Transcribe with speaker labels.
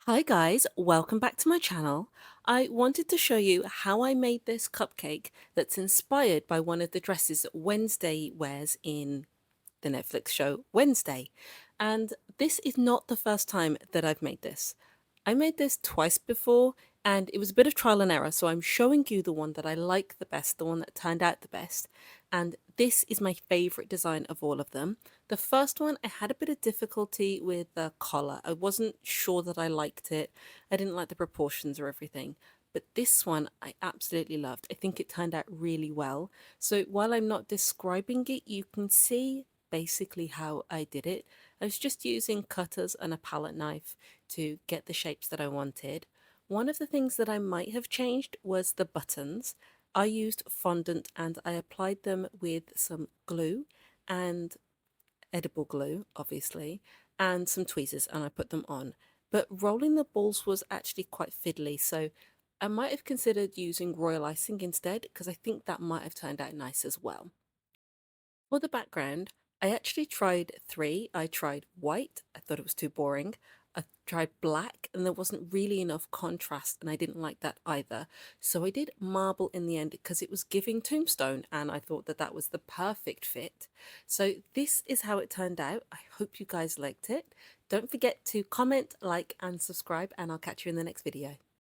Speaker 1: Hi guys, welcome back to my channel. I wanted to show you how I made this cupcake that's inspired by one of the dresses that Wednesday wears in the Netflix show Wednesday. And this is not the first time that I've made this. I made this twice before and it was a bit of trial and error, so I'm showing you the one that I like the best, the one that turned out the best. And this is my favorite design of all of them. The first one, I had a bit of difficulty with the collar. I wasn't sure that I liked it. I didn't like the proportions or everything. But this one I absolutely loved. I think it turned out really well. So while I'm not describing it, you can see basically how I did it. I was just using cutters and a palette knife to get the shapes that I wanted. One of the things that I might have changed was the buttons. I used fondant and I applied them with some glue and edible glue, obviously, and some tweezers, and I put them on. But rolling the balls was actually quite fiddly, so I might have considered using royal icing instead because I think that might have turned out nice as well. For the background, I actually tried three. I tried white, I thought it was too boring. I tried black, and there wasn't really enough contrast, and I didn't like that either. So I did marble in the end because it was giving tombstone, and I thought that that was the perfect fit. So this is how it turned out. I hope you guys liked it. Don't forget to comment, like, and subscribe, and I'll catch you in the next video.